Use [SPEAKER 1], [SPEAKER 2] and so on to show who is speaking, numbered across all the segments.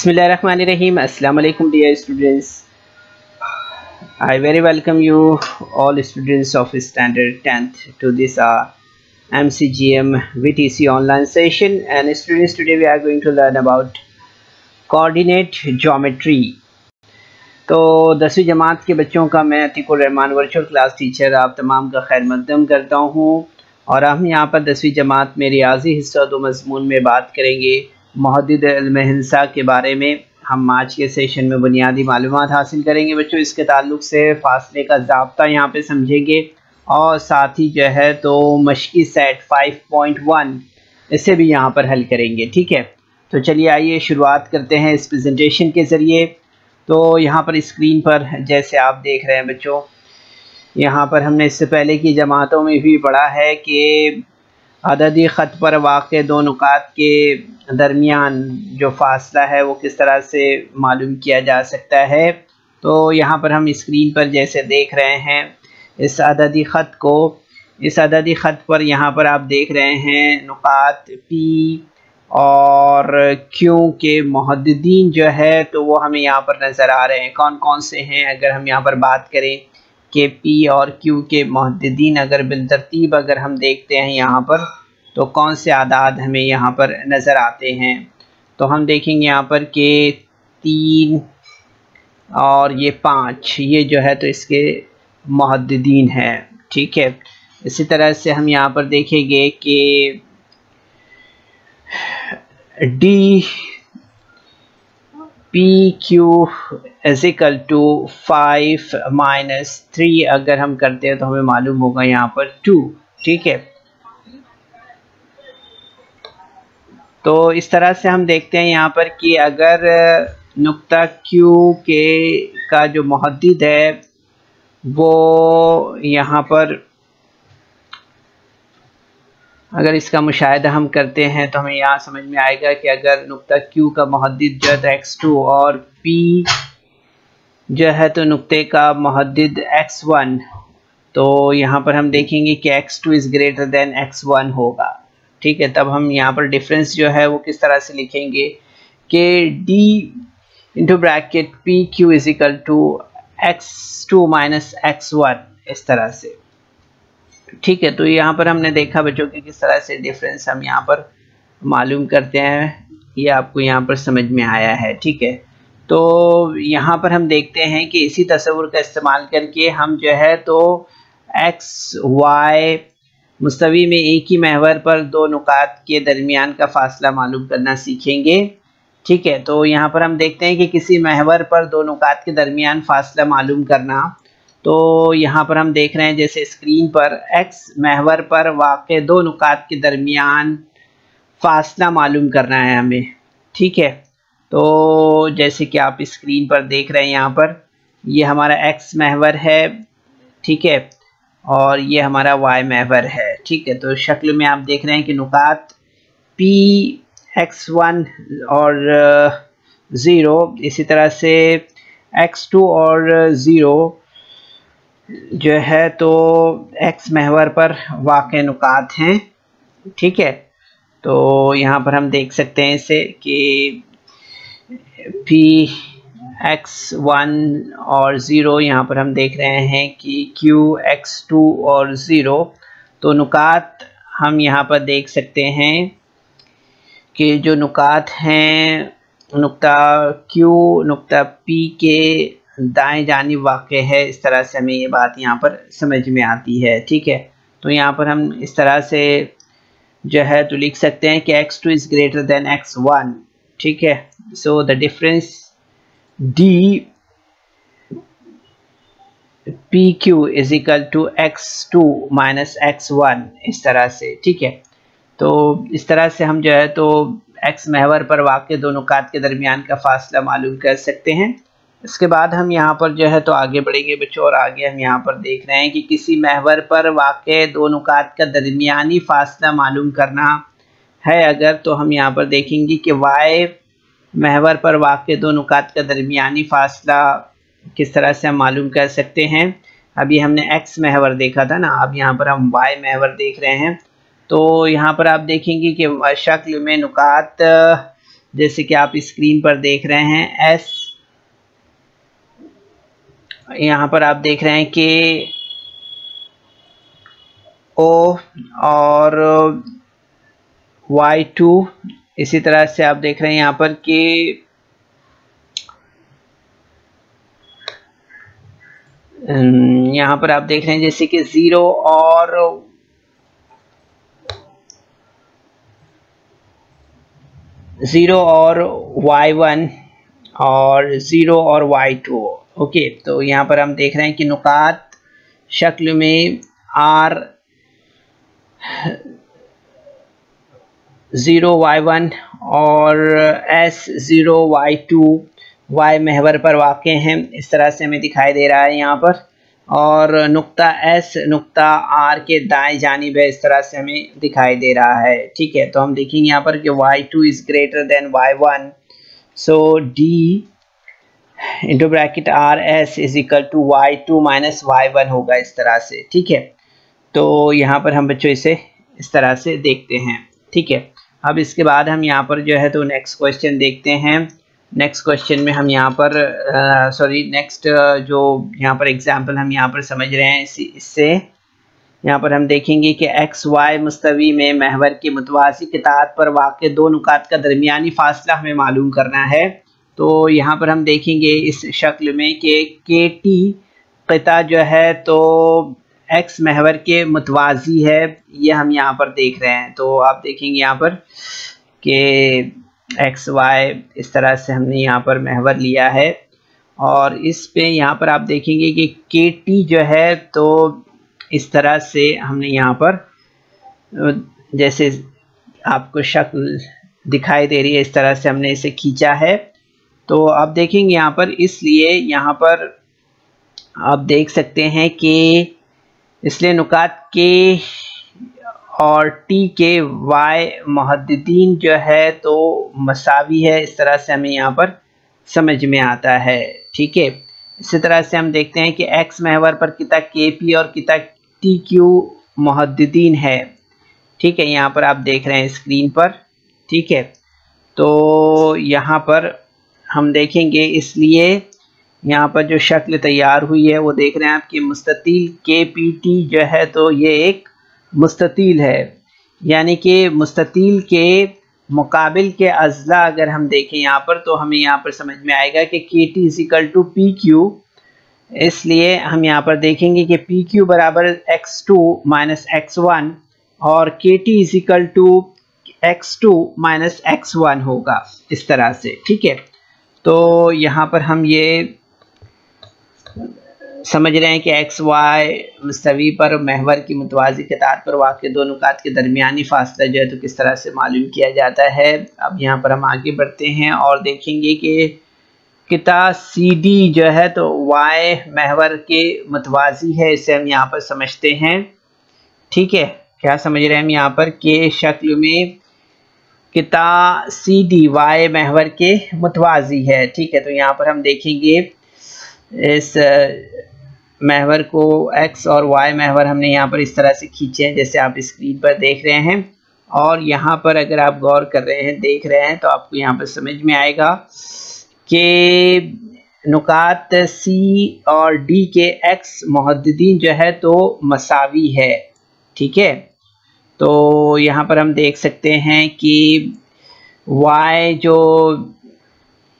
[SPEAKER 1] Bismillahirrahmanirrahim. Assalamu alaikum dear students. I very welcome you all students of standard 10th to this MCGM VTC online session. And students, today we are going to learn about coordinate geometry. तो 10वीं जमात के बच्चों का मैं Atiqur Rahman virtual class teacher आप तमाम का खैर मकदम करता हूँ। और हम यहाँ पर 10वीं जमात में रियाजी हिस्सा 2 मज़मून में बात करेंगे मुहद्दिद इल्म हिंसा के बारे में। हम आज के सेशन में बुनियादी मालूमात हासिल करेंगे बच्चों। इसके ताल्लुक से फासले का ज़ाब्ता यहाँ पे समझेंगे और साथ ही जो है तो मशकी सेट 5.1 इसे भी यहाँ पर हल करेंगे। ठीक है, तो चलिए आइए शुरुआत करते हैं इस प्रेजेंटेशन के ज़रिए। तो यहाँ पर स्क्रीन पर जैसे आप देख रहे हैं बच्चों, यहाँ पर हमने इससे पहले की जमातों में भी पढ़ा है कि अददी ख़त पर वाक़े दो नुकात के दरमियान जो फ़ासला है वो किस तरह से मालूम किया जा सकता है। तो यहाँ पर हम स्क्रीन पर जैसे देख रहे हैं इस अददी ख़त को, इस अददी ख़त पर यहाँ पर आप देख रहे हैं नुकात P और Q के मुहद्दिदीन जो है तो वो हमें यहाँ पर नज़र आ रहे हैं। कौन कौन से हैं? अगर हम यहाँ पर बात करें कि P और Q के मुहद्दिदीन अगर बिलतरतीब अगर हम देखते हैं यहाँ पर तो कौन से आदाद हमें यहाँ पर नज़र आते हैं। तो हम देखेंगे यहाँ पर कि 3 और ये 5 ये जो है तो इसके मुहद्दिदीन हैं। ठीक है, इसी तरह से हम यहाँ पर देखेंगे कि D PQ is equal to 5 - 3 अगर हम करते हैं तो हमें मालूम होगा यहाँ पर 2। ठीक है, तो इस तरह से हम देखते हैं यहाँ पर कि अगर नुक्ता Q के का जो मुहद्दिद है वो यहाँ पर अगर इसका मुशाहिदा हम करते हैं तो हमें यहाँ समझ में आएगा कि अगर नुक्ता Q का मुहद्दिद जो है x2 और P जो है तो नुक्ते का मुहद्दिद x1, तो यहाँ पर हम देखेंगे कि x2 is greater than x1 होगा। ठीक है, तब हम यहाँ पर डिफरेंस जो है वो किस तरह से लिखेंगे कि D into bracket PQ is equal to x2 minus x1 इस तरह से। ठीक है, तो यहाँ पर हमने देखा बच्चों कि किस तरह से डिफरेंस हम यहाँ पर मालूम करते हैं, ये आपको यहाँ पर समझ में आया है। ठीक है, तो यहाँ पर हम देखते हैं कि इसी तस्वुर का इस्तेमाल करके हम जो है तो x y मुस्तवी में एक ही महवर पर दो नुकात के दरमियान का फासला मालूम करना सीखेंगे। ठीक है, तो यहाँ पर हम देखते हैं कि किसी महवर पर दो नुकात के दरमियान फासला मालूम करना। तो यहाँ पर हम देख रहे हैं जैसे स्क्रीन पर x महवर पर वाक़े दो नुकात के दरमियान फासला मालूम करना है हमें। ठीक है, तो जैसे कि आप स्क्रीन पर देख रहे हैं यहाँ पर ये हमारा x महवर है। ठीक है, और ये हमारा y महवर है। ठीक है, तो शक्ल में आप देख रहे हैं कि नुकात P x1 और 0, इसी तरह से x2 और 0 जो है तो x महवर पर वाक़े नुकात हैं। ठीक है, तो यहाँ पर हम देख सकते हैं इसे कि P x1 और 0 यहाँ पर हम देख रहे हैं कि Q x2 और 0, तो नुकात हम यहाँ पर देख सकते हैं कि जो नुकात हैं नुक्ता Q नुक्ता P के दाएं जानिब वाक़े है। इस तरह से हमें ये बात यहाँ पर समझ में आती है। ठीक है, तो यहाँ पर हम इस तरह से जो है तो लिख सकते हैं कि x2 is greater than x1। ठीक है, so the difference D PQ is equal to x2 minus x1 इस तरह से। ठीक है, तो इस तरह से हम जो है तो x महवर पर वाक़े दो नुकात के दरमियान का फासला मालूम कर सकते हैं। इसके बाद हम यहाँ पर जो है तो आगे बढ़ेंगे बच्चों, और आगे हम यहाँ पर देख रहे हैं कि किसी महवर पर वाक़े दो नुकात का दरमियानी फासला मालूम करना है अगर, तो हम यहाँ पर देखेंगे कि y महवर पर वाक़े दो नुकात का दरमियानी फासला किस तरह से हम मालूम कर सकते हैं। अभी हमने x महवर देखा था ना, अब यहाँ पर हम y महवर देख रहे हैं। तो यहाँ पर आप देखेंगे कि शक्ल में नुकात जैसे कि आप स्क्रीन पर देख रहे हैं S, यहाँ पर आप देख रहे हैं कि O और Y2, इसी तरह से आप देख रहे हैं यहाँ पर कि यहाँ पर आप देख रहे हैं जैसे कि 0 और Y1 और 0 और Y2। ओके, तो यहाँ पर हम देख रहे हैं कि नुकात शक्ल में R 0 Y1 और S 0 Y2 Y महवर पर वाक़ हैं, इस तरह से हमें दिखाई दे रहा है यहाँ पर। और नुक्ता S नुक्ता R के दाएं जानिब है, इस तरह से हमें दिखाई दे रहा है। ठीक है, तो हम देखेंगे यहाँ पर कि Y2 is greater than Y1, so D into bracket RS is equal to Y2 minus Y1 होगा, इस तरह से। ठीक है, तो यहाँ पर हम बच्चों इसे इस तरह से देखते हैं। ठीक है, अब इसके बाद हम यहाँ पर जो है तो नेक्स्ट क्वेश्चन देखते हैं। नेक्स्ट क्वेश्चन में हम यहाँ पर नेक्स्ट जो यहाँ पर एग्जाम्पल हम यहाँ पर समझ रहे हैं, इससे यहाँ पर हम देखेंगे कि एक्स वाई मुस्तवी में महवर के मुतवाज़ी किताब पर वाक़ दो नुकात का दरमियानी फासला हमें मालूम करना है। तो यहाँ पर हम देखेंगे इस शक्ल में कि के टी क़िता जो है तो एक्स महवर के मुतवाज़ी है, ये हम यहाँ पर देख रहे हैं। तो आप देखेंगे यहाँ पर कि एक्स वाई इस तरह से हमने यहाँ पर महवर लिया है, और इस पे यहाँ पर आप देखेंगे कि के टी जो है तो इस तरह से हमने यहाँ पर जैसे आपको शक्ल दिखाई दे रही है, इस तरह से हमने इसे खींचा है। तो आप देखेंगे यहाँ पर, इसलिए यहाँ पर आप देख सकते हैं कि इसलिए नुकात के और टी के वाई मुहद्दिदीन जो है तो मसावी है, इस तरह से हमें यहाँ पर समझ में आता है। ठीक है, इसी तरह से हम देखते हैं कि एक्स महवर पर किता के पी और किता टी क्यू मुहद्दिदीन है। ठीक है, यहाँ पर आप देख रहे हैं स्क्रीन पर। ठीक है, तो यहाँ पर हम देखेंगे, इसलिए यहाँ पर जो शक्ल तैयार हुई है वो देख रहे हैं आप कि मुस्ततील के पी टी जो है तो ये एक मुस्ततील है, यानी कि मुस्ततील के मुकाबिल के अज़ला अगर हम देखें यहाँ पर तो हमें यहाँ पर समझ में आएगा कि K T is equal to P Q. इसलिए हम यहाँ पर देखेंगे कि पी क्यू बराबर x2 माइनस x1 और K T is equal to x2 minus x1 होगा, इस तरह से। ठीक है, तो यहाँ पर हम ये समझ रहे हैं कि एक्स वाई मुस्तवी पर महवर की मुतवाज़ी किताब पर वाक़ दो नुकात के दरमियानी फासला जो है तो किस तरह से मालूम किया जाता है। अब यहाँ पर हम आगे बढ़ते हैं और देखेंगे कि किता सी डी जो है तो वाई महवर के मुतवाज़ी है, इसे हम यहाँ पर समझते हैं। ठीक है, क्या समझ रहे हैं हम यहाँ पर के शक्ल में किता सी डी वाई महवर के मुतवाज़ी है। ठीक है, तो यहाँ पर हम देखेंगे इस महवर को एक्स और वाई महवर हमने यहाँ पर इस तरह से खींचे हैं जैसे आप स्क्रीन पर देख रहे हैं, और यहाँ पर अगर आप गौर कर रहे हैं, देख रहे हैं, तो आपको यहाँ पर समझ में आएगा कि नुकात सी और डी के एक्स मुहद्दिदीन जो है तो मसावी है। ठीक है, तो यहाँ पर हम देख सकते हैं कि वाई जो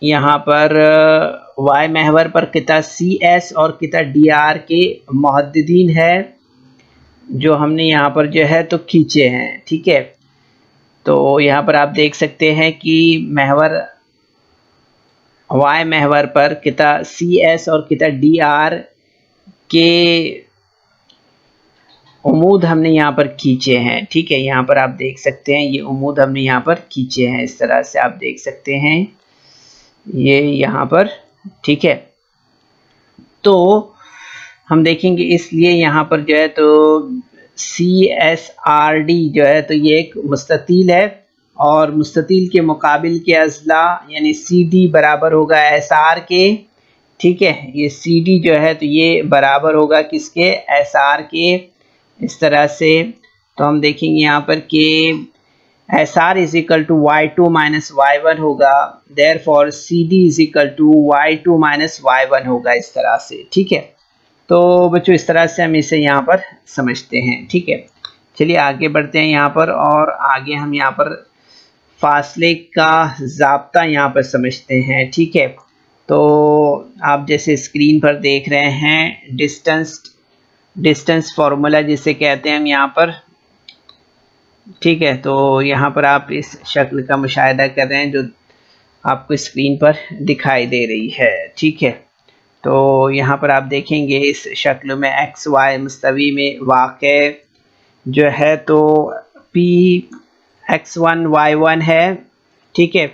[SPEAKER 1] यहाँ पर वाई महवर पर किता सी एस और किता डी आर के मुहद्दिदीन है, जो हमने यहाँ पर जो है तो खींचे हैं। ठीक है, तो यहाँ पर आप देख सकते हैं कि महवर वाई महवर पर किता सी एस और किता डी आर के उमूद हमने यहाँ पर खींचे हैं। ठीक है, यहाँ पर आप देख सकते हैं ये उमूद हमने यहाँ पर खींचे हैं, इस तरह से आप देख सकते हैं ये यहाँ पर। ठीक है, तो हम देखेंगे, इसलिए यहाँ पर जो है तो सी एस आर डी जो है तो ये एक मुस्ततील है, और मुस्ततील के मुकाबिल के अज़ला यानी सी डी बराबर होगा एस आर के। ठीक है, ये सी डी जो है तो ये बराबर होगा किसके, एस आर के, इस तरह से। तो हम देखेंगे यहाँ पर कि S R is equal to Y two minus Y one होगा, therefore C D is equal to Y two minus Y one होगा, इस तरह से। ठीक है, तो बच्चों इस तरह से हम इसे यहाँ पर समझते हैं। ठीक है, चलिए आगे बढ़ते हैं यहाँ पर, और आगे हम यहाँ पर फासले का ज़ाब्ता यहाँ पर समझते हैं। ठीक है, तो आप जैसे स्क्रीन पर देख रहे हैं डिस्टेंस फार्मूला जिसे कहते हैं हम यहाँ पर। ठीक है, तो यहाँ पर आप इस शक्ल का मुशाहिदा कर रहे हैं जो आपको स्क्रीन पर दिखाई दे रही है। ठीक है, तो यहाँ पर आप देखेंगे इस शक्ल में एक्स वाई मुस्तवी में वाक़े जो है तो P X one Y one है। ठीक है,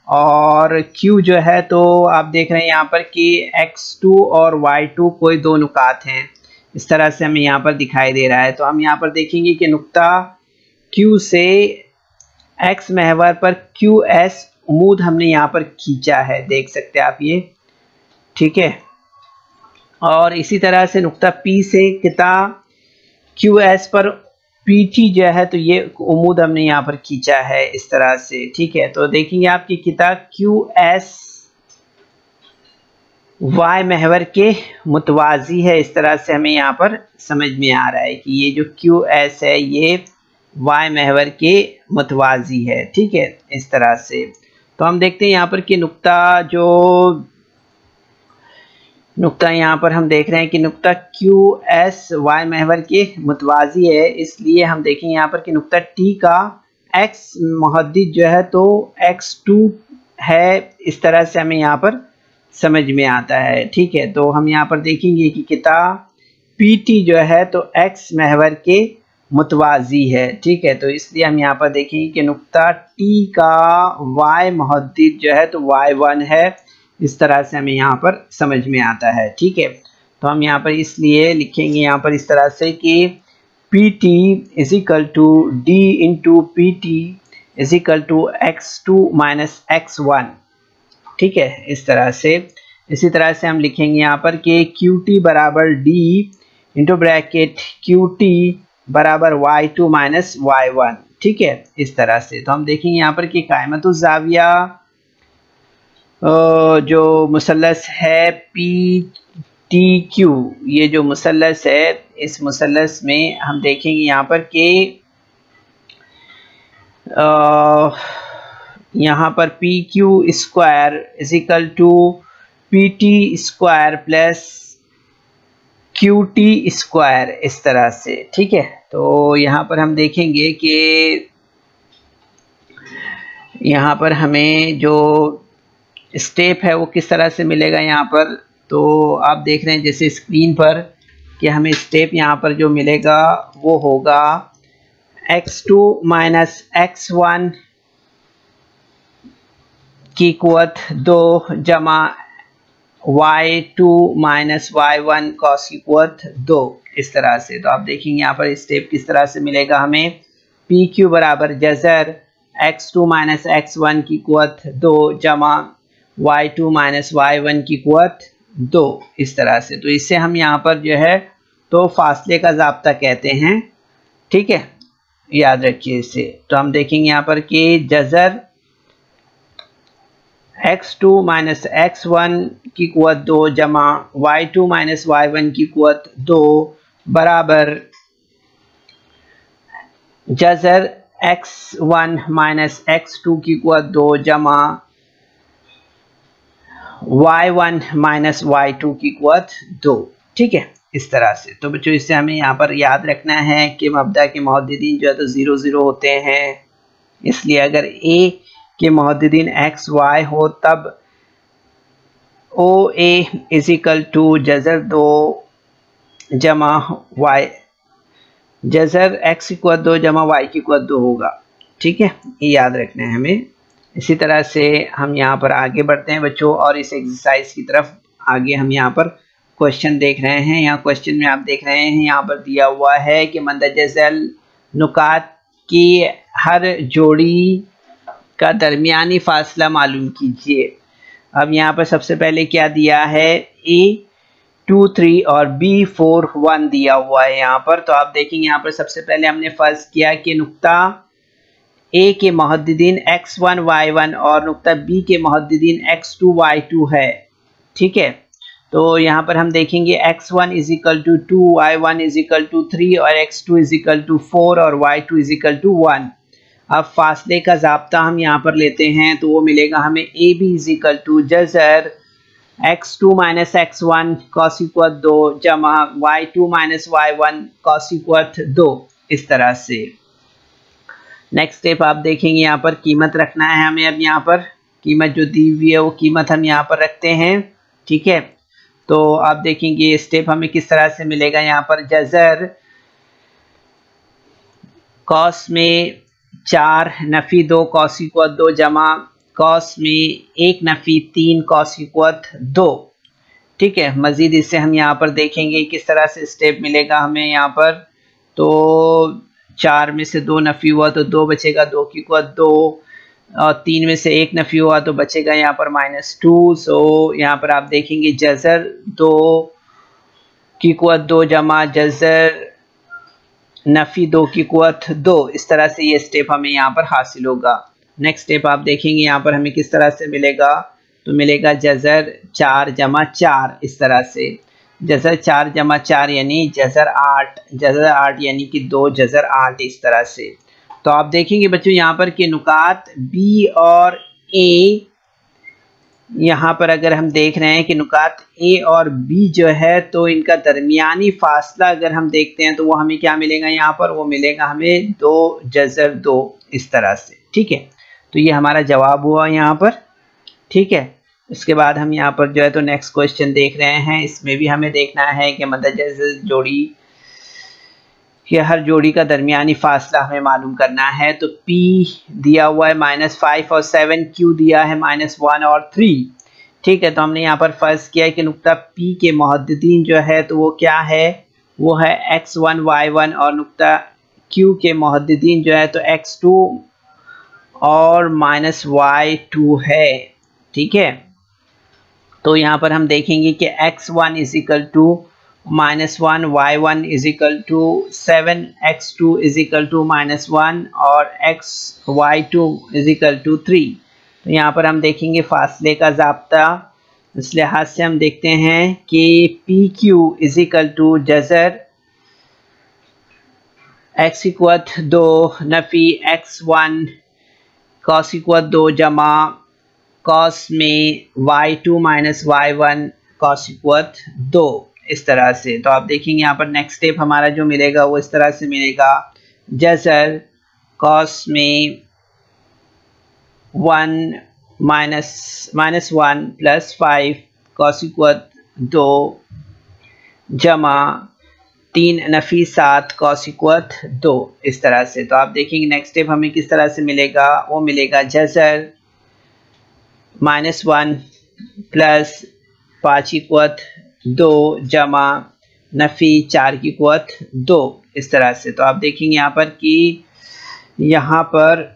[SPEAKER 1] और Q जो है तो आप देख रहे हैं यहाँ पर कि x2 और y2 कोई दो नुकात हैं, इस तरह से हमें यहाँ पर दिखाई दे रहा है। तो हम यहाँ पर देखेंगे कि नुक्ता Q से x महवर पर QS उम्मूद हमने यहाँ पर खींचा है, देख सकते हैं आप ये। ठीक है, और इसी तरह से नुक्ता P से किता QS पर PT जो है तो ये उम्मूद हमने यहाँ पर खींचा है, इस तरह से। ठीक है, तो देखेंगे आपकी किता QS Y महवर के मुतवाजी है, इस तरह से हमें यहाँ पर समझ में आ रहा है कि ये जो QS है ये Y महवर के मुतवाजी है। ठीक है, इस तरह से। तो हम देखते हैं यहाँ पर कि नुक्ता यहाँ पर हम देख रहे हैं कि नुक्ता QS Y महवर के मुतवाजी है, इसलिए हम देखेंगे यहाँ पर कि नुक्ता T का X मुहद्दिद जो है तो X2 है, इस तरह से हमें यहाँ पर समझ में आता है। ठीक है, तो हम यहाँ पर देखेंगे कि किता PT जो है तो X महवर के मुतवाजी है। ठीक है, तो इसलिए हम यहाँ पर देखेंगे कि नुक्ता T का Y मुहद्दिद जो है तो Y1 है, इस तरह से हमें यहाँ पर समझ में आता है। ठीक है, तो हम यहाँ पर इसलिए लिखेंगे यहाँ पर इस तरह से कि PT is equal to D into PT is equal to x2 minus x1। ठीक है, इस तरह से। इसी तरह से हम लिखेंगे यहाँ पर कि QT बराबर D इंटू ब्रैकेट QT बराबर y2 माइनस y1। ठीक है, इस तरह से। तो हम देखेंगे यहाँ पर कि कायमतुज़ ज़ाविया जो मुसल्लस है PTQ, ये जो मुसल्लस है इस मुसल्लस में हम देखेंगे यहाँ पर कि यहाँ पर PQ square is equal to PT square plus QT square, इस तरह से। ठीक है, तो यहाँ पर हम देखेंगे कि यहाँ पर हमें जो स्टेप है वो किस तरह से मिलेगा यहाँ पर। तो आप देख रहे हैं जैसे स्क्रीन पर कि हमें स्टेप यहाँ पर जो मिलेगा वो होगा x2 माइनस x1 की कुव्वत 2 जमा y2 माइनस y1 कॉस की कुव्वत 2, इस तरह से। तो आप देखेंगे यहाँ पर स्टेप किस तरह से मिलेगा हमें। PQ बराबर जज़र x2 माइनस x1 की कुव्वत 2 जमा y2 माइनस y1 की कुव्वत 2, इस तरह से। तो इससे हम यहाँ पर जो है तो फासले का ज़ाब्ता कहते हैं। ठीक है, याद रखिए इसे। तो हम देखेंगे यहाँ पर कि जज़र x2 माइनस x1 की कुव्वत 2 जमा y2 माइनस y1 की कुव्वत 2 बराबर जज़र x1 माइनस x2 की कुव्वत 2 जमा y1 माइनस y2 की कुव्वत 2। ठीक है, इस तरह से। तो बच्चों इससे हमें यहाँ पर याद रखना है कि मब्दा के मुहद्दिदीन जो है तो 0 0 होते हैं, इसलिए अगर A के मुहद्दिदीन x y हो तब OA इज इक्वल टू जज़र 2 जमा y, जज़र x की कुव्वत 2 जमा y की कुव्वत 2 होगा। ठीक है, ये याद रखना है हमें। इसी तरह से हम यहाँ पर आगे बढ़ते हैं बच्चों, और इस एक्सरसाइज की तरफ आगे हम यहाँ पर क्वेश्चन देख रहे हैं। यहाँ क्वेश्चन में आप देख रहे हैं यहाँ पर दिया हुआ है कि मंदरजा झैल नुकात की हर जोड़ी का दरमियानी फासला मालूम कीजिए। अब यहाँ पर सबसे पहले क्या दिया है, A2 3 और B4 1 दिया हुआ है यहाँ पर। तो आप देखेंगे यहाँ पर सबसे पहले हमने फर्ज किया कि नुक्ता ए के मुहद्दिदीन x1 y1 और नुक्ता बी के मुहद्दिदीन x2 y2 है। ठीक है, तो यहाँ पर हम देखेंगे x1 is equal to 2, y1 is equal to 3 और x2 इज इक्वल टू 4 और y2 इज इक्वल टू 1। अब फासले का ज़ाब्ता हम यहाँ पर लेते हैं तो वो मिलेगा हमें A B is equal to जज़र x2 minus x1 cos equal 2 जमा y2 minus y1 cos equal 2, इस तरह से। नेक्स्ट स्टेप आप देखेंगे यहाँ पर कीमत रखना है हमें। अब यहाँ पर कीमत जो दी हुई है वो कीमत हम यहाँ पर रखते हैं। ठीक है, तो आप देखेंगे ये स्टेप हमें किस तरह से मिलेगा। यहाँ पर जज़र कॉस में 4 नफ़ी 2 cos इक्वल 2 जमा कॉस में 1 नफ़ी 3 cos इक्वल 2। ठीक है, मज़ीद इससे हम यहाँ पर देखेंगे किस तरह से स्टेप मिलेगा हमें यहाँ पर। तो 4 में से 2 नफ़ी हुआ तो 2 बचेगा, 2 की इक्वल 2 और 3 में से 1 नफ़ी हुआ तो बचेगा यहाँ पर -2। सो यहाँ पर आप देखेंगे जज़र 2 की इक्वल 2 जमा जज़र नफ़ी 2 की इक्वल 2, इस तरह से ये स्टेप हमें यहाँ पर हासिल होगा। नेक्स्ट स्टेप आप देखेंगे यहाँ पर हमें किस तरह से मिलेगा, तो मिलेगा जज़र 4 जमा 4, इस तरह से। जज़र 4 जमा 4 यानी जज़र 8, जज़र 8 यानी कि 2 जज़र 8, इस तरह से। तो आप देखेंगे बच्चों यहाँ पर के नुकात बी और ए, यहाँ पर अगर हम देख रहे हैं कि नुकात ए और बी जो है तो इनका दरमियानी फासला अगर हम देखते हैं तो वो हमें क्या मिलेगा यहाँ पर, वो मिलेगा हमें 2 जज़र 2, इस तरह से। ठीक है, तो ये हमारा जवाब हुआ यहाँ पर। ठीक है, इसके बाद हम यहाँ पर जो है तो नेक्स्ट क्वेश्चन देख रहे हैं। इसमें भी हमें देखना है कि मदजज़ जोड़ी कि हर जोड़ी का दरमियानी फासला हमें मालूम करना है। तो P दिया हुआ है -5 और 7, Q दिया है -1 और 3। ठीक है, तो हमने यहाँ पर फर्ज किया है कि नुक्ता P के मुहद्दिदीन जो है तो वो क्या है, वो है x1 y1 और नुक्ता Q के मुहद्दिदीन जो है तो x2 और -y2 है। ठीक है, तो यहाँ पर हम देखेंगे कि x1 is equal to -1, y1 is equal to 7, x2 is equal to -1 और y2 इज इक्वल टू 3। तो यहाँ पर हम देखेंगे फासले का ज़ाब्ता, इस लिहाज से हम देखते हैं कि PQ इज इक्वल टू जज़र x इक्वल 2 नफ़ी x1 cos इक्वल 2 जमा cos में y2 minus y1 cos equal 2, इस तरह से। तो आप देखेंगे यहाँ पर नेक्स्ट स्टेप हमारा जो मिलेगा वो इस तरह से मिलेगा, जज़र cos में 1 -1 प्लस 5 cos इक्वल 2 जमा 3 नफ़ी 7 cos इक्वल 2, इस तरह से। तो आप देखेंगे नेक्स्ट स्टेप हमें किस तरह से मिलेगा, वो मिलेगा जज़र -1 प्लस 5 इक्वल 2 जमा नफ़ी 4 की इक्वल 2, इस तरह से। तो आप देखेंगे यहाँ पर कि यहाँ पर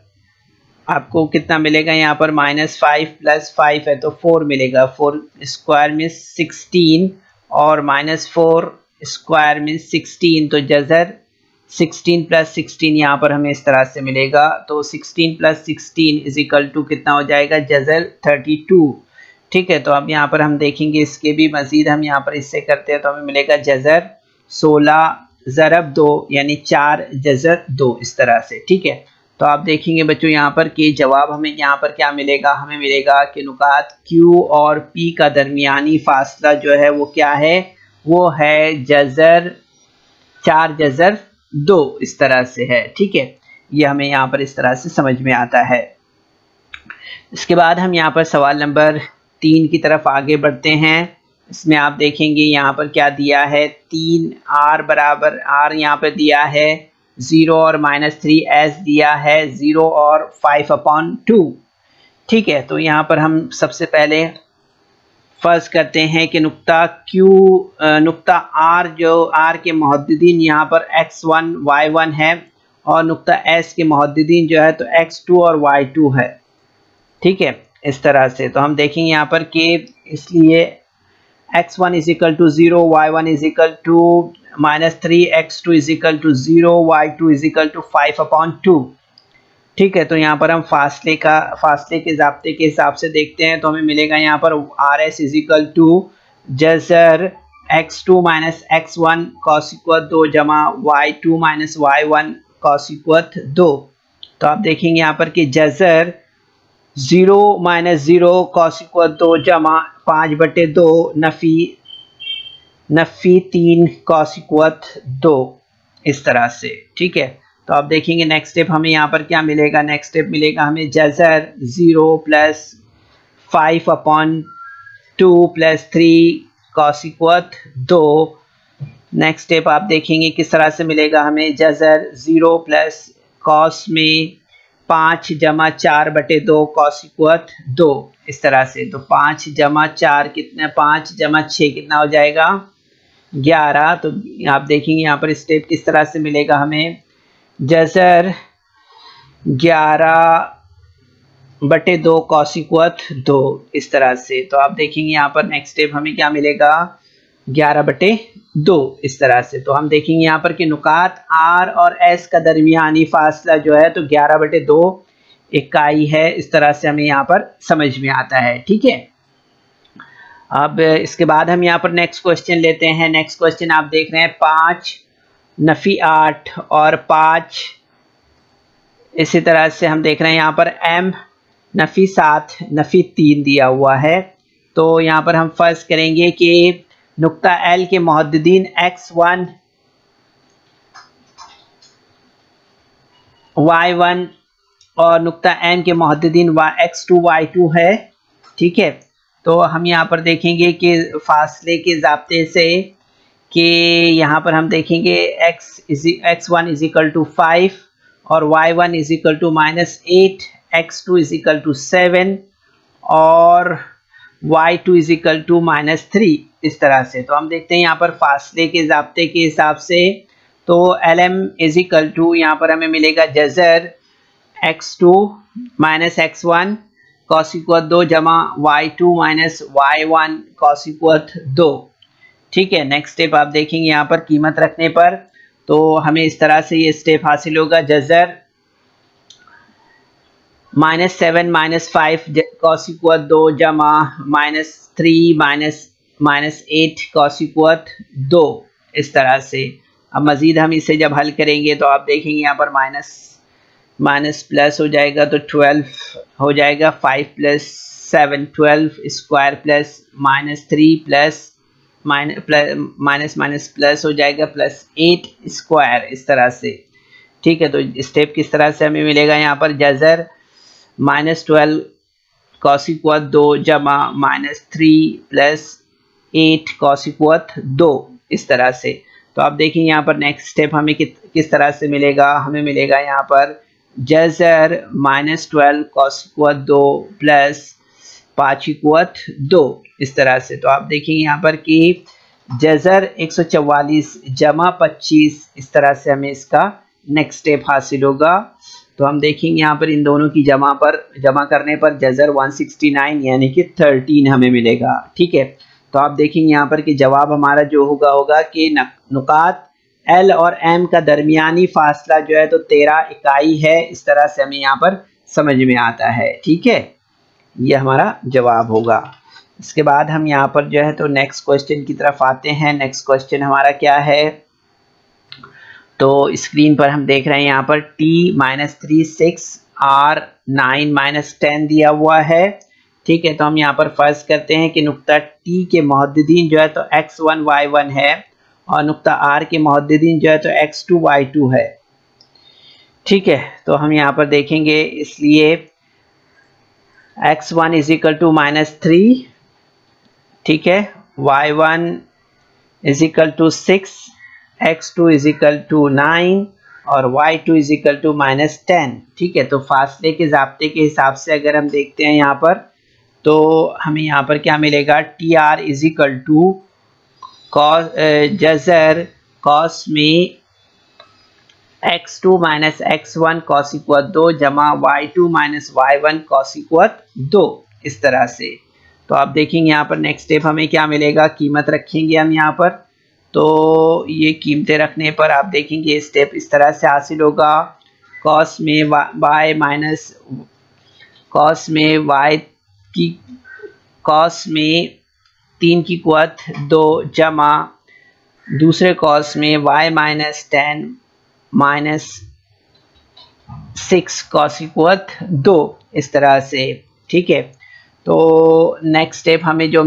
[SPEAKER 1] आपको कितना मिलेगा, यहाँ पर -5 प्लस 5 है तो 4 मिलेगा, 4 स्क्वायर में 16 और -4 स्क्वायर में 16, तो जज़र 16 प्लस 16 यहाँ पर हमें इस तरह से मिलेगा। तो 16 प्लस 16 इज इक्वल टू कितना हो जाएगा, जज़र 32। ठीक है, तो अब यहाँ पर हम देखेंगे इसके भी मज़ीद हम यहाँ पर इससे करते हैं तो हमें मिलेगा जज़र 16 ज़रब 2 यानी 4 जज़र 2, इस तरह से। ठीक है, तो आप देखेंगे बच्चों यहाँ पर कि जवाब हमें यहाँ पर क्या मिलेगा, हमें मिलेगा कि नुकात Q और P का दरमियानी फासला जो है वो क्या है, वो है जज़र 4 जज़र 2, इस तरह से है। ठीक है, ये हमें यहाँ पर इस तरह से समझ में आता है। इसके बाद हम यहाँ पर सवाल नंबर 3 की तरफ आगे बढ़ते हैं। इसमें आप देखेंगे यहाँ पर क्या दिया है, 3r बराबर r यहाँ पर दिया है 0 और -3s दिया है 0 और 5/2। ठीक है, तो यहाँ पर हम सबसे पहले फर्ज करते हैं कि नुक्ता R जो R के मुहद्दिदीन यहाँ पर x1 y1 है और नुक्ता S के मुहद्दिदीन जो है तो x2 और y2 है। ठीक है, इस तरह से। तो हम देखेंगे यहाँ पर कि इसलिए x1 is equal to 0, y1 is equal to -3, x2 is equal to 0, y2 is equal to 5/2। ठीक है, तो यहाँ पर हम फासले के ज़ाब्ते के हिसाब से देखते हैं, तो हमें मिलेगा यहाँ पर R S is equal to जज़र x2 माइनस x1 कॉसिक्वत 2 जमा y2 माइनस y1 कॉसिक्वत 2। तो आप देखेंगे यहाँ पर कि जज़र 0 माइनस 0 कॉसिक्वत 2 जमा 5/2 नफ़ी 3 कॉसिक्वत 2, इस तरह से। ठीक है, तो आप देखेंगे नेक्स्ट स्टेप हमें यहाँ पर क्या मिलेगा। नेक्स्ट स्टेप मिलेगा हमें जज़र 0 प्लस 5/2 प्लस 3 कॉसिक्वत 2। नेक्स्ट स्टेप आप देखेंगे किस तरह से मिलेगा हमें। जज़र 0 प्लस कॉस में 5 जमा 4/2 कॉसिक्वत 2, इस तरह से। तो 5 जमा 4 कितना, 5 जमा 6 कितना हो जाएगा 11। तो आप देखेंगे यहाँ पर स्टेप किस तरह से मिलेगा हमें। जज़र 11/2 कॉसिक्वत 2, इस तरह से। तो आप देखेंगे यहाँ पर नेक्स्ट स्टेप हमें क्या मिलेगा 11/2, इस तरह से। तो हम देखेंगे यहाँ पर कि नुकात R और S का दरमियानी फासला जो है तो 11/2 इकाई है, इस तरह से हमें यहाँ पर समझ में आता है। ठीक है, अब इसके बाद हम यहाँ पर नेक्स्ट क्वेश्चन लेते हैं। नेक्स्ट क्वेश्चन आप देख रहे हैं 5 नफ़ी 8 और 5, इसी तरह से हम देख रहे हैं यहाँ पर m नफ़ी 7 नफ़ी 3 दिया हुआ है। तो यहाँ पर हम फर्ज करेंगे कि नुक्ता L के मुहद्दिदीन x1 y1 और नुक्ता M के मुहद्दिदीन x2 y2 है। ठीक है, तो हम यहाँ पर देखेंगे कि फासले के ज़ाब्ते से कि यहाँ पर हम देखेंगे x1 इज इक्वल टू 5 और y1 is equal to -8, x2 is equal to 7 और y2 इज इक्वल टू -3, इस तरह से। तो हम देखते हैं यहाँ पर फासले के ज़ाब्ते के हिसाब से, तो lm इज इक्वल टू यहाँ पर हमें मिलेगा जज़र x2 माइनस x1 कॉसिक्वत 2 जमा y2 माइनस y1 कॉसिक्वत 2। ठीक है, नेक्स्ट स्टेप आप देखेंगे यहाँ पर कीमत रखने पर, तो हमें इस तरह से ये स्टेप हासिल होगा। जज़र -7 -5 कॉसिक्वत 2 जमा -3 -8 कॉसिक्वत 2, इस तरह से। अब मज़ीद हम इसे जब हल करेंगे तो आप देखेंगे यहाँ पर माइनस प्लस हो जाएगा तो 12 हो जाएगा, 5 + 7 12 square plus -3 plus minus plus हो जाएगा +8 स्क्वायर, इस तरह से। ठीक है, तो स्टेप किस तरह से हमें मिलेगा यहाँ पर जज़र -12 कॉसिक्वत 2 जमा -3 + 8 कॉसिक्वत 2, इस तरह से। तो आप देखेंगे यहाँ पर नेक्स्ट स्टेप हमें किस तरह से मिलेगा। हमें मिलेगा यहाँ पर जज़र -12 कॉसिक्वत 2 + पाँचीक्वत 2, इस तरह से। तो आप देखेंगे यहाँ पर कि जज़र 144 जमा 25, इस तरह से हमें इसका नेक्स्ट स्टेप हासिल होगा। तो हम देखेंगे यहाँ पर इन दोनों की जमा करने पर जज़र 169 यानी कि 13 हमें मिलेगा। ठीक है, तो आप देखेंगे यहाँ पर कि जवाब हमारा जो होगा कि नुकात L और M का दरमियानी फासला जो है तो 13 इकाई है, इस तरह से हमें यहाँ पर समझ में आता है। ठीक है, ये हमारा जवाब होगा। इसके बाद हम यहाँ पर जो है तो नेक्स्ट क्वेश्चन की तरफ आते हैं। नेक्स्ट क्वेश्चन हमारा क्या है, तो स्क्रीन पर हम देख रहे हैं यहाँ पर t-3 6 r 9 - 10 दिया हुआ है। ठीक है, तो हम यहाँ पर फर्ज करते हैं कि नुक्ता T के मुहद्दिदीन जो है तो x1 y1 है और नुक्ता R के मुहद्दिदीन जो है तो x2 y2 है। ठीक है, तो हम यहाँ पर देखेंगे, इसलिए x1 इज इक्वल टू -3, ठीक है, y1 is equal to 6, x2 is equal to 9 और y2 इज इक्वल टू -10। ठीक है, तो फासले के ज़ाब्ते के हिसाब से अगर हम देखते हैं यहाँ पर, तो हमें यहाँ पर क्या मिलेगा, TR इज इक्वल टू जज़र कॉस में x2 माइनस x1 कॉसिक्वत 2 जमा y2 माइनस y1 कॉसिक्वत 2, इस तरह से। तो आप देखेंगे यहाँ पर नेक्स्ट स्टेप हमें क्या मिलेगा, कीमत रखेंगे हम यहाँ पर। तो ये कीमतें रखने पर आप देखेंगे स्टेप इस तरह से हासिल होगा। कॉस में वाई माइनस कॉस में वाई की कॉस में 3 की कुवत 2 जमा दूसरे कॉस में y माइनस 10 माइनस 6 कॉस की कुवत 2, इस तरह से। ठीक है, तो नेक्स्ट स्टेप हमें जो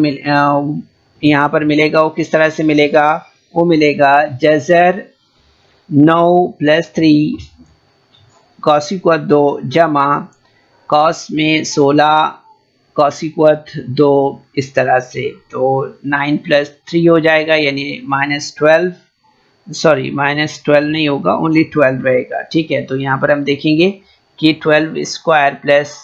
[SPEAKER 1] यहाँ पर मिलेगा वो किस तरह से मिलेगा, वो मिलेगा जज़र 9 प्लस 3 कॉस की कुवत 2 जमा कॉस में 16 कॉस की कुवत 2, इस तरह से। तो 9 प्लस 3 हो जाएगा यानी -12, सॉरी -12 नहीं होगा, ओनली 12 रहेगा। ठीक है, तो यहाँ पर हम देखेंगे कि 12 स्क्वायर प्लस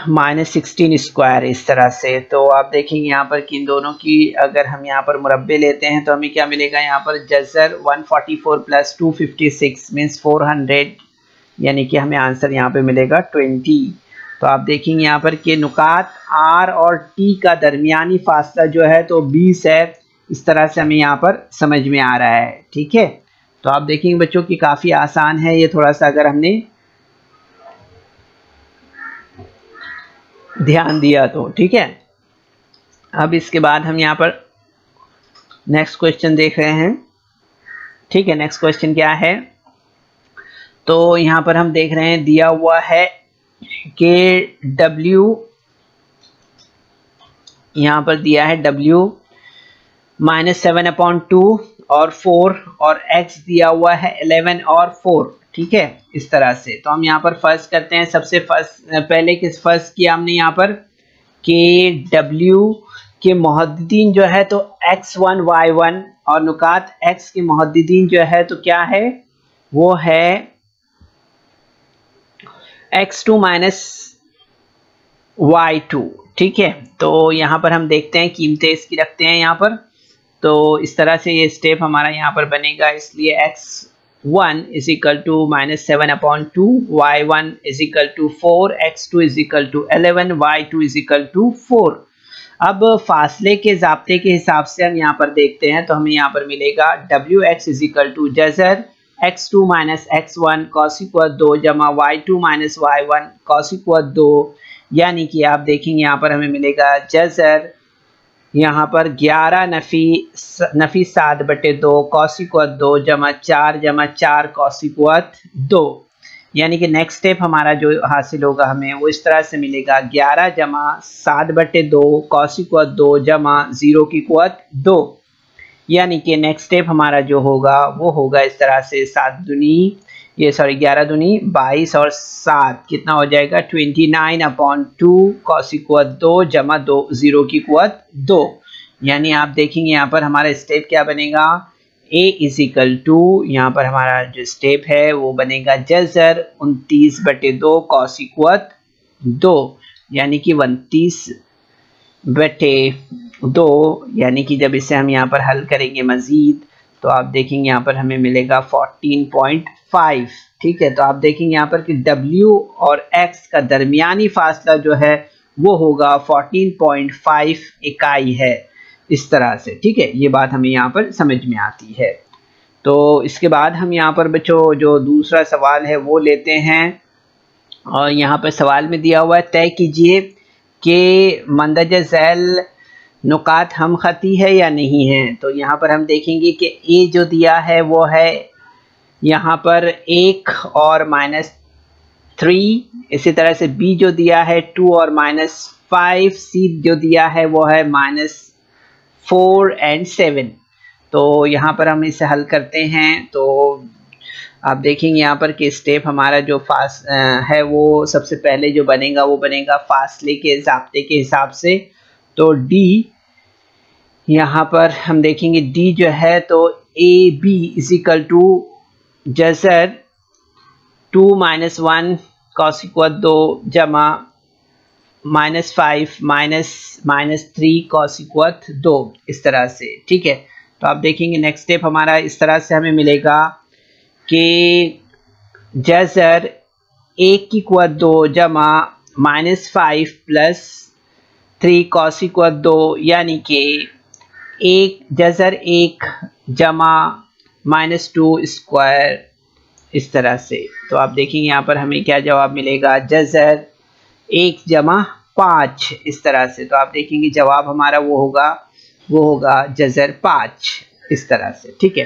[SPEAKER 1] -16 स्क्वायर, इस तरह से। तो आप देखेंगे यहाँ पर कि इन दोनों की अगर हम यहाँ पर मुरब्बे लेते हैं तो हमें क्या मिलेगा, यहाँ पर जज़र 144 प्लस 256 मीन्स 400, यानी कि हमें आंसर यहाँ पे मिलेगा 20। तो आप देखेंगे यहाँ पर कि नुकात R और T का दरमियानी फासला जो है तो 20 है, इस तरह से हमें यहाँ पर समझ में आ रहा है। ठीक है, तो आप देखेंगे बच्चों कि काफ़ी आसान है ये, थोड़ा सा अगर हमने ध्यान दिया तो। ठीक है, अब इसके बाद हम यहाँ पर नेक्स्ट क्वेश्चन देख रहे हैं। ठीक है, नेक्स्ट क्वेश्चन क्या है, तो यहाँ पर हम देख रहे हैं दिया हुआ है कि W, यहाँ पर दिया है W -7/2 और 4 और X दिया हुआ है 11 और 4। ठीक है, इस तरह से। तो हम यहाँ पर फर्स्ट करते हैं, सबसे पहले किस फर्स्ट किया हमने यहाँ पर कि W के मुहद्दिदीन जो है तो X1 Y1 और नुकात X के मुहद्दिदीन जो है तो क्या है, वो है x2 माइनस y2। ठीक है, तो यहाँ पर हम देखते हैं कीमतें इसकी रखते हैं यहाँ पर। तो इस तरह से ये स्टेप हमारा यहाँ पर बनेगा, इसलिए x1 is equal to -7/2, y1 is equal to 4, x2 is equal to 11, y2 is equal to 4। अब फासले के ज़ाब्ते के हिसाब से हम यहाँ पर देखते हैं तो हमें यहाँ पर मिलेगा wx इज इक्वल टू जज़र x2 माइनस x1 कॉस की कुवत 2 जमा y2 माइनस y1 कॉस की कुवत 2, यानी कि आप देखेंगे यहाँ पर हमें मिलेगा जज़र यहाँ पर 11 नफी 7/2 कॉस की कुवत 2 जमा 4 कॉस की कुवत 2, यानी कि नेक्स्ट स्टेप हमारा जो हासिल होगा हमें वो इस तरह से मिलेगा 11 जमा 7/2 कॉस की कुवत 2 जमा 0 की कुवत 2, यानी कि नेक्स्ट स्टेप हमारा जो होगा वो होगा इस तरह से 11 दूनी 22 और 7 कितना हो जाएगा 29/2 कॉस की कुवत 2 जमा 0 की कुवत 2, यानी आप देखेंगे यहाँ पर हमारा स्टेप क्या बनेगा, a इज इक्वल टू यहाँ पर हमारा जो स्टेप है वो बनेगा जज़र 29/2 कॉस की कुवत 2, यानी कि 29/2, यानी कि जब इसे हम यहाँ पर हल करेंगे मज़ीद तो आप देखेंगे यहाँ पर हमें मिलेगा 14.5। ठीक है, तो आप देखेंगे यहाँ पर कि W और X का दरमियानी फासला जो है वो होगा 14.5 इकाई है, इस तरह से। ठीक है, ये बात हमें यहाँ पर समझ में आती है। तो इसके बाद हम यहाँ पर बच्चों जो दूसरा सवाल है वो लेते हैं, और यहाँ पर सवाल में दिया हुआ है तय कीजिए कि मंदरजा झैल नुकात हम खती है या नहीं है। तो यहाँ पर हम देखेंगे कि A जो दिया है वो है यहाँ पर 1 और -3, इसी तरह से B जो दिया है 2 और -5, C जो दिया है वो है -4 और 7। तो यहाँ पर हम इसे हल करते हैं तो आप देखेंगे यहाँ पर कि स्टेप हमारा जो है वो सबसे पहले जो बनेगा वो बनेगा फासले के ज़ाब्ते के हिसाब से। तो D यहाँ पर हम देखेंगे D जो है तो AB इज इक्वल टू जज़र 2 - 1 कॉस की कुवत 2 जमा -5 -3 कॉस की कुवत 2, इस तरह से। ठीक है, तो आप देखेंगे नेक्स्ट स्टेप हमारा इस तरह से हमें मिलेगा कि जज़र 1 की कुवत 2 जमा -5 + 3 कॉस की कुवत 2, यानी कि जज़र 1 जमा -2 स्क्वायर इस तरह से। तो आप देखेंगे यहाँ पर हमें क्या जवाब मिलेगा, जज़र 1 जमा 5 इस तरह से। तो आप देखेंगे जवाब हमारा वो होगा जज़र 5 इस तरह से। ठीक है,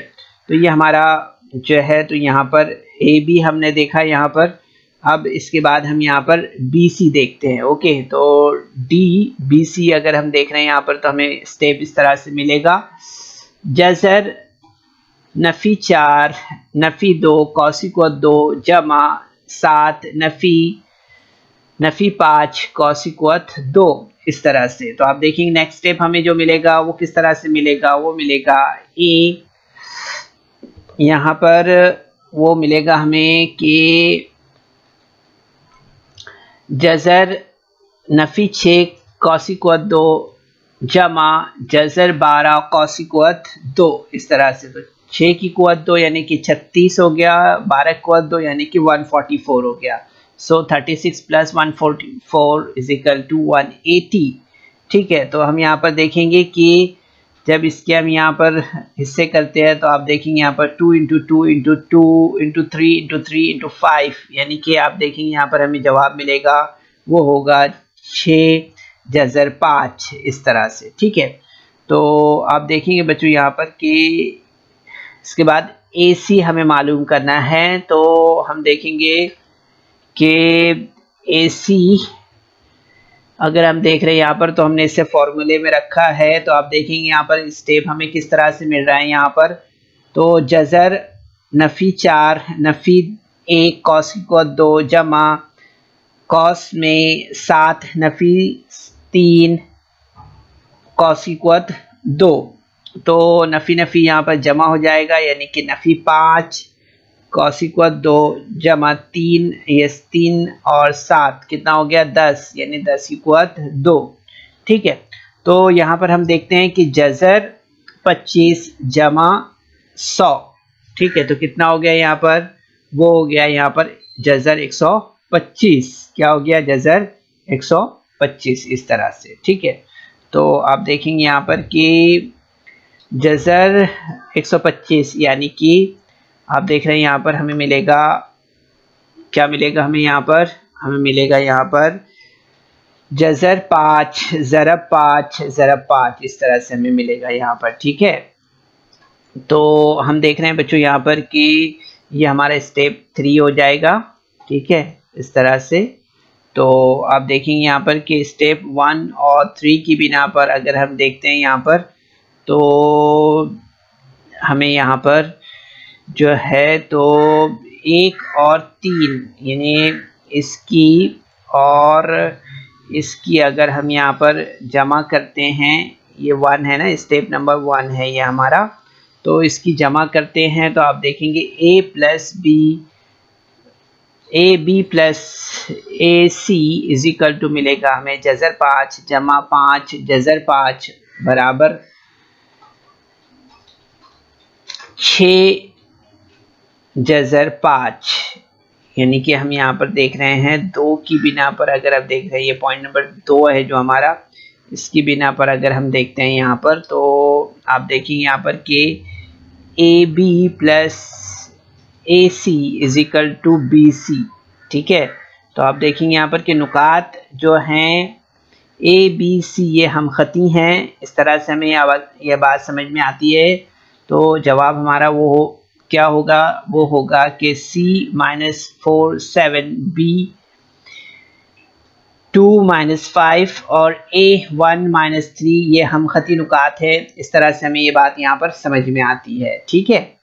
[SPEAKER 1] तो ये हमारा जो है, तो यहाँ पर ए बी हमने देखा यहाँ पर। अब इसके बाद हम यहाँ पर बी सी देखते हैं। ओके, तो डी बी सी अगर हम देख रहे हैं यहाँ पर, तो हमें स्टेप इस तरह से मिलेगा, जज़र नफ़ी 4 नफ़ी 2 कौसिक 2 जमा 7 नफ़ी 5 कौसिक 2 इस तरह से। तो आप देखेंगे नेक्स्ट स्टेप हमें जो मिलेगा वो किस तरह से मिलेगा, वो मिलेगा ए, यहाँ पर वो मिलेगा हमें कि जज़र नफ़ी 6 कौसिक 2 जमा जज़र 12 कौसिक 2 इस तरह से। तो 6 की कुवत 2 यानी कि 36 हो गया, 12 की कुवत 2 यानी कि 144 हो गया। सो 36 प्लस 144 इज इक्वल टू 180। ठीक है, तो हम यहाँ पर देखेंगे कि जब इसके हम यहाँ पर हिस्से करते हैं तो आप देखेंगे यहाँ पर 2 into 2 into 2 into 3 into 3 into 5 यानी कि आप देखेंगे यहाँ पर हमें जवाब मिलेगा वो होगा 6 जज़र 5 इस तरह से। ठीक है, तो आप देखेंगे बच्चों यहाँ पर कि इसके बाद AC हमें मालूम करना है। तो हम देखेंगे कि AC अगर हम देख रहे हैं यहाँ पर, तो हमने इसे फॉर्मूले में रखा है। तो आप देखेंगे यहाँ पर स्टेप हमें किस तरह से मिल रहा है यहाँ पर। तो जज़र नफ़ी 4 नफ़ी 1 कौसिक 2 जमा कौस में 7 नफ़ी 3 कौसिक 2। तो नफ़ी नफ़ी यहाँ पर जमा हो जाएगा यानी कि नफ़ी 5 कौसिक 2 जमा 3 ये 3 और 7 कितना हो गया 10 यानी 10 की कुवत 2। ठीक है, तो यहाँ पर हम देखते हैं कि जज़र 25 जमा 100। ठीक है, तो कितना हो गया यहाँ पर, वो हो गया यहाँ पर जज़र 125। क्या हो गया, जज़र 125 इस तरह से। ठीक है, तो आप देखेंगे यहाँ पर कि जज़र 125 यानी कि आप देख रहे हैं यहाँ पर हमें मिलेगा, क्या मिलेगा हमें यहाँ पर, हमें मिलेगा यहाँ पर जज़र 5 ज़रब 5 ज़रब 5 इस तरह से हमें मिलेगा यहाँ पर। ठीक है, तो हम देख रहे हैं बच्चों यहाँ पर कि ये हमारा स्टेप 3 हो जाएगा। ठीक है, इस तरह से। तो आप देखेंगे यहाँ पर कि स्टेप 1 और 3 की बिना पर अगर हम देखते हैं यहाँ पर, तो हमें यहाँ पर जो है तो 1 और 3 यानी इसकी और इसकी अगर हम यहाँ पर जमा करते हैं, ये 1 है ना, स्टेप नंबर 1 है ये हमारा। तो इसकी जमा करते हैं तो आप देखेंगे A B plus A C is equal to मिलेगा हमें जज़र 5 जमा 5 जज़र 5 बराबर 6 जज़र 5 यानी कि हम यहाँ पर देख रहे हैं 2 की बिना पर अगर आप देख रहे हैं, ये पॉइंट नंबर 2 है जो हमारा, इसकी बिना पर अगर हम देखते हैं यहाँ पर, तो आप देखेंगे यहाँ पर कि A B plus A C is equal to B C. ठीक है, तो आप देखेंगे यहाँ पर कि नुकात जो हैं ए बी सी ये हम खती हैं। इस तरह से हमें यह बात समझ में आती है। तो जवाब हमारा वो क्या होगा, वो होगा कि C-4 7 B 2-5 और A1-3 ये हम खती नुकात है। इस तरह से हमें ये बात यहाँ पर समझ में आती है। ठीक है,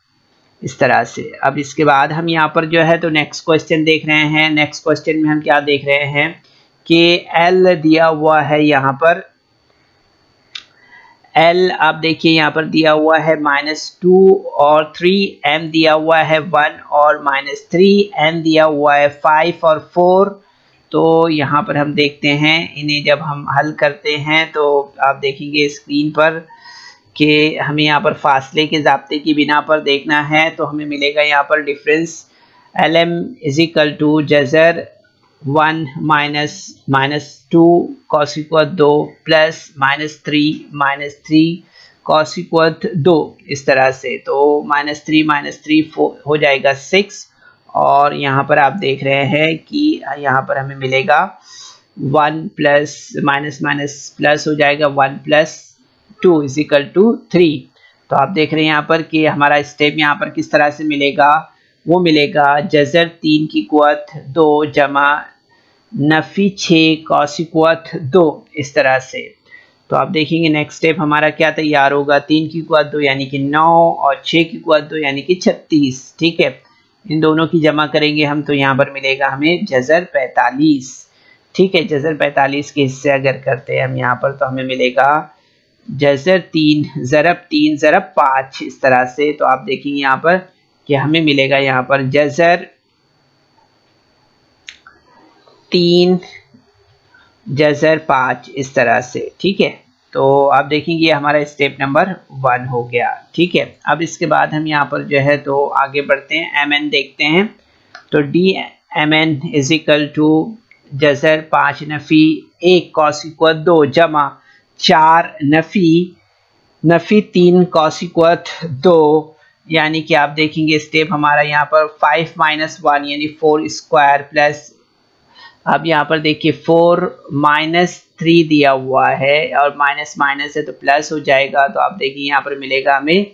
[SPEAKER 1] इस तरह से। अब इसके बाद हम यहाँ पर जो है तो नेक्स्ट क्वेश्चन देख रहे हैं। नेक्स्ट क्वेश्चन में हम क्या देख रहे हैं कि L दिया हुआ है यहाँ पर, L आप देखिए यहाँ पर दिया हुआ है -2 और 3, M दिया हुआ है 1 और -3, N दिया हुआ है 5 और 4। तो यहाँ पर हम देखते हैं इन्हें जब हम हल करते हैं तो आप देखेंगे स्क्रीन पर कि हमें यहाँ पर फासले के ज़ाब्ते की बिना पर देखना है। तो हमें मिलेगा यहाँ पर difference LM is equal to जज़र 1 -2 कौसिक 2 प्लस -3 कौसिक 2 इस तरह से। तो -3 -3 हो जाएगा 6 और यहाँ पर आप देख रहे हैं कि यहाँ पर हमें मिलेगा 1 प्लस माइनस माइनस प्लस हो जाएगा 1 प्लस 2 इज इक्वल टू 3। तो आप देख रहे हैं यहाँ पर कि हमारा स्टेप यहाँ पर किस तरह से मिलेगा, वो मिलेगा जज़र 3 की कुव्वत 2 जमा नफ़ी 6 कॉस की कुव्वत 2 इस तरह से। तो आप देखेंगे नेक्स्ट स्टेप हमारा क्या तैयार होगा, 3 की कुव्वत 2 यानी कि 9 और 6 की कुव्वत 2 यानी कि 36। ठीक है, इन दोनों की जमा करेंगे हम तो यहाँ पर मिलेगा हमें जज़र 45। ठीक है, जज़र 45 के हिस्से अगर करते हैं हम यहाँ पर तो हमें मिलेगा जज़र 3 ज़रब 5 इस तरह से। तो आप देखेंगे यहाँ पर कि हमें मिलेगा यहाँ पर जज़र 3 जज़र 5 इस तरह से। ठीक है, तो आप देखेंगे ये हमारा स्टेप नंबर 1 हो गया। ठीक है, अब इसके बाद हम यहाँ पर जो है तो आगे बढ़ते हैं, mn देखते हैं। तो dmn इज इक्वल टू जज़र 5 नफ़ी 1 कॉस की कुव्वत 2 जमा 4 नफ़ी 3 कॉस की कुव्वत 2 यानी कि आप देखेंगे स्टेप हमारा यहाँ पर 5 माइनस 1 यानी 4 स्क्वायर प्लस, अब यहाँ पर देखिए 4 माइनस 3 दिया हुआ है और माइनस माइनस है तो प्लस हो जाएगा। तो आप देखिए यहाँ पर मिलेगा हमें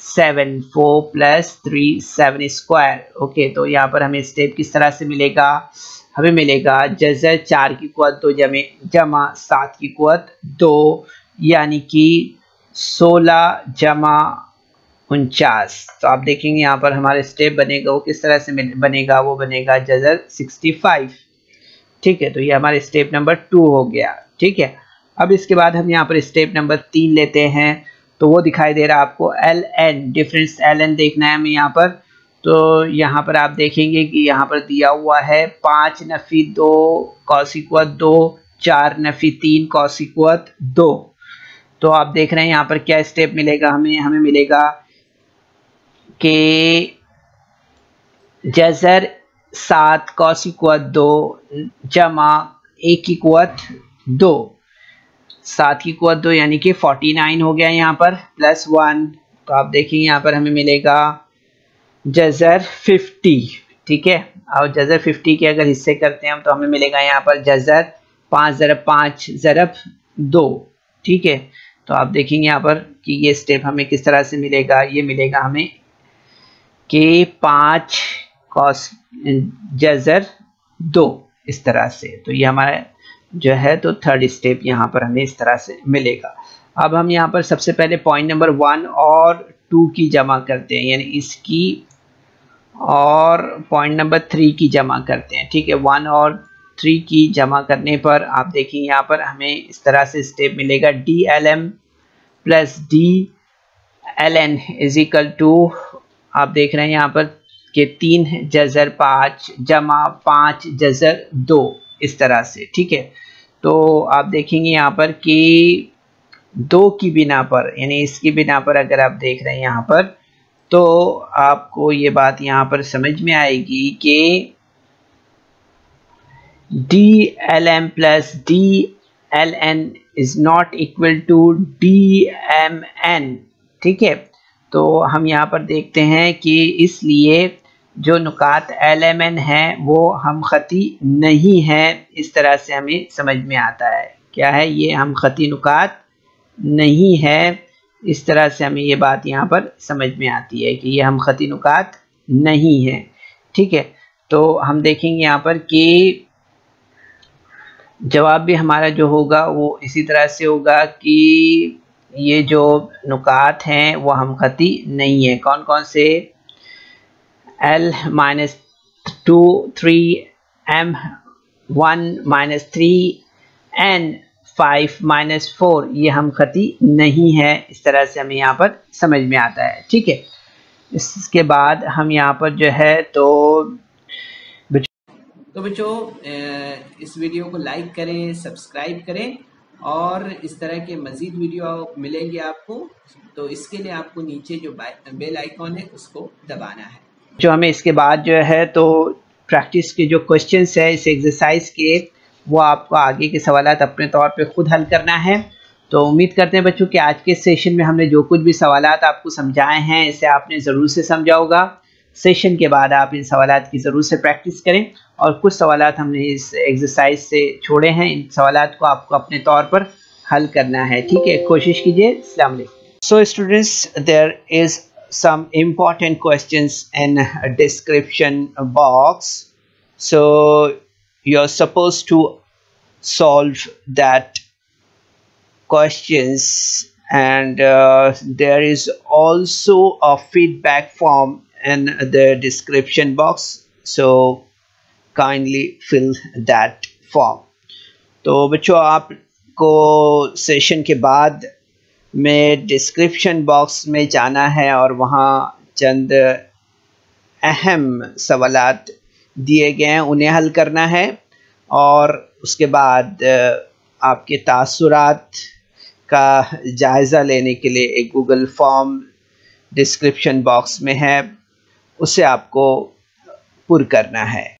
[SPEAKER 1] 7 4 प्लस 3 7 स्क्वायर। ओके, तो यहाँ पर हमें स्टेप किस तरह से मिलेगा, हमें मिलेगा जज़र 4 की कुव्वत 2 जमा 7 की कुव्वत 2 यानी कि 16 जमा 49। तो आप देखेंगे यहाँ पर हमारा स्टेप बनेगा वो किस तरह से बनेगा, वो बनेगा जज़र 65। ठीक है, तो ये हमारे स्टेप नंबर 2 हो गया। ठीक है, अब इसके बाद हम यहाँ पर स्टेप नंबर 3 लेते हैं। तो वो दिखाई दे रहा है आपको ln, डिफरेंस ln देखना है हमें यहाँ पर। तो यहाँ पर आप देखेंगे कि यहाँ पर दिया हुआ है 5 नफ़ी 2 कॉस की कुव्वत 2 4 नफ़ी 3 कॉस की कुव्वत 2। तो आप देख रहे हैं यहाँ पर क्या स्टेप मिलेगा हमें मिलेगा कि जज़र 7 कॉस की कुव्वत 2 जमा 1 की कुव्वत 2, 7 की कुव्वत 2 यानी कि 49 हो गया यहाँ पर प्लस 1। तो आप देखेंगे यहाँ पर हमें मिलेगा जज़र 50। ठीक है, और जज़र 50 के अगर हिस्से करते हैं हम तो हमें मिलेगा यहाँ पर जज़र 5 ज़रब 5 ज़रब 2। ठीक है, तो आप देखेंगे यहाँ पर कि ये स्टेप हमें किस तरह से मिलेगा, ये मिलेगा हमें कि 5 कॉस जज़र 2 इस तरह से। तो ये हमारा जो है तो थर्ड स्टेप यहाँ पर हमें इस तरह से मिलेगा। अब हम यहाँ पर सबसे पहले पॉइंट नंबर 1 और 2 की जमा करते हैं, यानी इसकी और पॉइंट नंबर 3 की जमा करते हैं। ठीक है, 1 और 3 की जमा करने पर आप देखेंगे यहाँ पर हमें इस तरह से स्टेप मिलेगा DLM plus DLN is equal to, आप देख रहे हैं यहाँ पर कि 3 जज़र 5 जमा 5 जज़र 2 इस तरह से। ठीक है, तो आप देखेंगे यहाँ पर कि 2 की बिना पर यानी इसकी बिना पर अगर आप देख रहे हैं यहाँ पर तो आपको ये बात यहाँ पर समझ में आएगी कि DLM plus DLN is not equal to DMN। ठीक है, तो हम यहाँ पर देखते हैं कि इसलिए जो नुकात LMN है वो हम खती नहीं है, इस तरह से हमें समझ में आता है। क्या है ये, हम खती नुकात नहीं है, इस तरह से हमें ये बात यहाँ पर समझ में आती है कि ये हम खती नुकात नहीं है। ठीक है, तो हम देखेंगे यहाँ पर कि जवाब भी हमारा जो होगा वो इसी तरह से होगा कि ये जो नुकात हैं वो हम खती नहीं है। कौन कौन से, L minus 2 3 M 1 minus 3 N 5 minus 4 ये हम खती नहीं है, इस तरह से हमें यहाँ पर समझ में आता है। ठीक है, इसके बाद हम यहाँ पर जो है तो बच्चों इस वीडियो को लाइक करें, सब्सक्राइब करें और इस तरह के मज़ीद वीडियो मिलेंगे आपको। तो इसके लिए आपको नीचे जो बेल आइकॉन है उसको दबाना है। जो हमें इसके बाद जो है तो प्रैक्टिस के जो क्वेश्चंस है इस एक्सरसाइज के वो आपको आगे के सवालात अपने तौर पे खुद हल करना है। तो उम्मीद करते हैं बच्चों कि आज के सेशन में हमने जो कुछ भी सवालात आपको समझाए हैं इसे आपने ज़रूर से समझा होगा। सेशन के बाद आप इन सवालात की ज़रूर से प्रैक्टिस करें। और कुछ सवालात हमने इस एक्सरसाइज से छोड़े हैं, इन सवालात को आपको अपने तौर पर हल करना है, ठीक है? कोशिश कीजिए। अस्सलाम वालेकुम। So students, there is some important questions in a description box, so you're supposed to solve that questions, and there is also a feedback form in the description box, so kindly fill that form. तो बच्चों, आपको session के बाद में description box में जाना है और वहाँ चंद अहम सवालात दिए गए हैं, उन्हें हल करना है। और उसके बाद आपके तासुरात का जायज़ा लेने के लिए एक गूगल फॉर्म डिस्क्रिप्शन बॉक्स में है, उसे आपको पुर करना है।